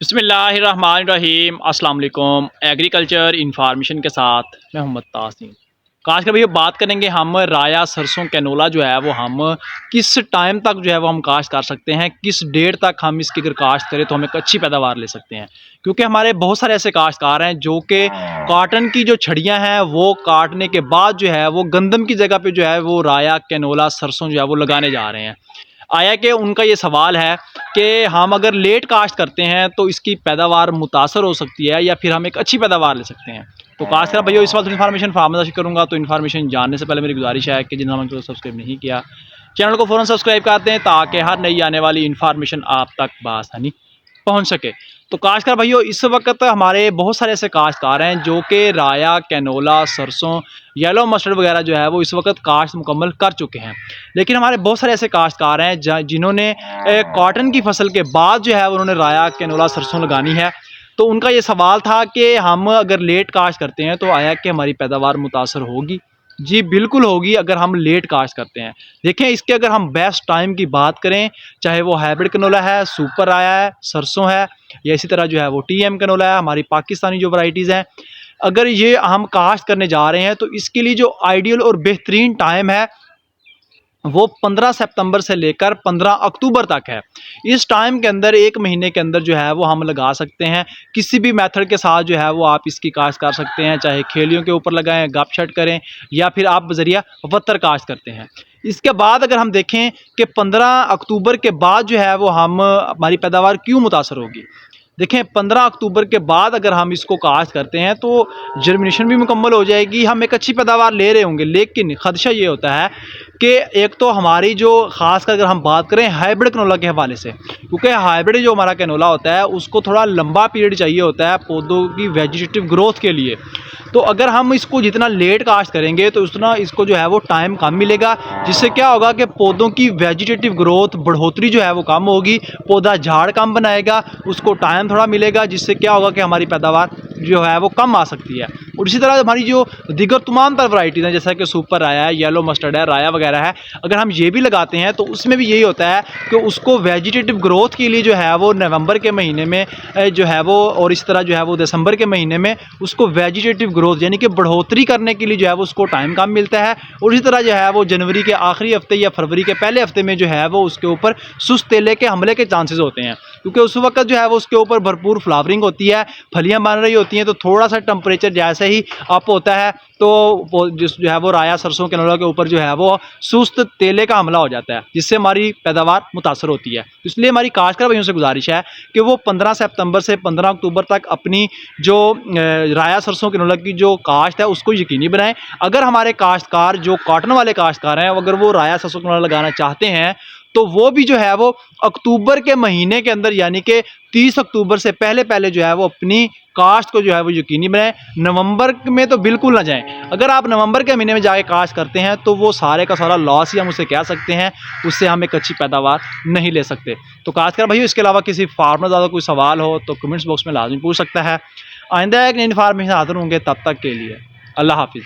बिस्मिल्लाहिर्रहमानिर्रहीम अस्सलाम वालेकुम। एग्रीकल्चर इन्फॉर्मेशन के साथ मैं मोहम्मद तासीम। खास कर भैया बात करेंगे हम राया सरसों कैनोला जो है वो हम किस टाइम तक जो है वो हम काश्त कर सकते हैं, किस डेट तक हम इसकी अगर काश्त करें तो हम एक अच्छी पैदावार ले सकते हैं। क्योंकि हमारे बहुत सारे ऐसे काश्तकार हैं जो कि कॉटन की जो छड़ियाँ हैं वो काटने के बाद जो है वो गंदम की जगह पे जो है वो राया कैनोला सरसों जो है वो लगाने जा रहे हैं। आया कि उनका ये सवाल है कि हम अगर लेट काश्त करते हैं तो इसकी पैदावार मुतासर हो सकती है या फिर हम एक अच्छी पैदावार ले सकते हैं। तो खासकर भैया इस वक्त इन्फॉर्मेशन फार्मर करूँगा। तो इन्फॉर्मेशन जानने से पहले मेरी गुजारिश है कि जिन्होंने चैनल को सब्सक्राइब नहीं किया, चैनल को फ़ौरन सब्सक्राइब करते हैं ताकि हर नई आने वाली इन्फॉर्मेशन आप तक बआसानी पहुँच सके। तो काश्तकार भाइयों इस वक्त हमारे बहुत सारे ऐसे काश्तकार हैं जो कि राया कैनोला सरसों येलो मस्टर्ड वगैरह जो है वो इस वक्त काश्त मुकम्मल कर चुके हैं। लेकिन हमारे बहुत सारे ऐसे काश्तकार हैं जिन्होंने कॉटन की फसल के बाद जो है उन्होंने राया कैनोला सरसों लगानी है। तो उनका ये सवाल था कि हम अगर लेट काश्त करते हैं तो आया कि हमारी पैदावार मुतासर होगी। जी बिल्कुल होगी अगर हम लेट काश्त करते हैं। देखें इसके अगर हम बेस्ट टाइम की बात करें, चाहे वो हाइब्रिड कैनोला है, सुपर राया है, सरसों है, या इसी तरह जो है वो टीएम कैनोला है, हमारी पाकिस्तानी जो वैरायटीज़ हैं, अगर ये हम काश्त करने जा रहे हैं तो इसके लिए जो आइडियल और बेहतरीन टाइम है वो 15 सितंबर से लेकर 15 अक्टूबर तक है। इस टाइम के अंदर एक महीने के अंदर जो है वो हम लगा सकते हैं। किसी भी मेथड के साथ जो है वो आप इसकी काश्त कर सकते हैं, चाहे खेलियों के ऊपर लगाएं, गप शट करें, या फिर आप बजरिया वत्तर काश्त करते हैं। इसके बाद अगर हम देखें कि 15 अक्टूबर के बाद जो है वो हमारी पैदावार क्यों मुतासर होगी। देखें 15 अक्टूबर के बाद अगर हम इसको काश्त करते हैं तो जर्मिनेशन भी मुकम्मल हो जाएगी, हम एक अच्छी पैदावार ले रहे होंगे। लेकिन खदशा ये होता है कि एक तो हमारी जो ख़ास कर अगर हम बात करें हाइब्रिड कैनोला के हवाले से, क्योंकि हाइब्रिड जो हमारा कैनोला होता है उसको थोड़ा लंबा पीरियड चाहिए होता है पौधों की वेजिटेटिव ग्रोथ के लिए। तो अगर हम इसको जितना लेट काश्त करेंगे तो उतना इसको जो है वो टाइम कम मिलेगा, जिससे क्या होगा कि पौधों की वेजिटेटिव ग्रोथ बढ़ोतरी जो है वो कम होगी, पौधा झाड़ कम बनाएगा, उसको टाइम थोड़ा मिलेगा, जिससे क्या होगा कि हमारी पैदावार जो है वो कम आ सकती है। और इसी तरह हमारी जो दीगर तमाम तर वैराइटीज़ हैं जैसा कि सुपर राया है, येलो मस्टर्ड है, राया वगैरह है, अगर हम ये भी लगाते हैं तो उसमें भी यही होता है कि उसको वेजिटेटिव ग्रोथ के लिए जो है वो नवंबर के महीने में जो है वो, और इस तरह जो है वो दिसंबर के महीने में उसको वेजिटेटिव ग्रोथ यानी कि बढ़ोतरी करने के लिए जो है वो उसको टाइम कम मिलता है। और इसी तरह जो है वो जनवरी के आखिरी हफ्ते या फरवरी के पहले हफ्ते में जो है वो उसके ऊपर सुस्त तेले के हमले के चांसेस होते हैं, क्योंकि उस वक्त जो है वो उसके ऊपर भरपूर फ्लावरिंग होती है, फलियां बन रही होती हैं। तो थोड़ा सा टेम्परेचर जैसे ही अप होता है तो जो है वो राया सरसों कैनोला के ऊपर जो है वो सुस्त तेले का हमला हो जाता है, जिससे हमारी पैदावार मुतासर होती है। इसलिए हमारी काश्तकार भाइयों से गुजारिश है कि वो 15 सितंबर से 15 अक्टूबर तक अपनी जो राया सरसों कैनोला की जो काश्त है उसको यकीनी बनाएं। अगर हमारे काश्तकार जो कॉटन वाले काश्तकार हैं अगर वो राया सरसों कैनोला लगाना चाहते हैं तो वो भी जो है वो अक्टूबर के महीने के अंदर यानी कि 30 अक्टूबर से पहले पहले जो है वो अपनी काश्त को जो है वो यकीनी बनाएं। नवंबर में तो बिल्कुल ना जाएं। अगर आप नवंबर के महीने में जाके काश्त करते हैं तो वो सारे का सारा लॉस ही हम उसे कह सकते हैं, उससे हम एक अच्छी पैदावार नहीं ले सकते। तो काश्तकार भाइयों इसके अलावा किसी फार्मर ज़्यादा कोई सवाल हो तो कमेंट्स बॉक्स में लाजमी पूछ सकता है। आइंदा एक नई इन्फॉर्मेशन हाजिर होंगे, तब तक के लिए अल्लाह हाफिज़।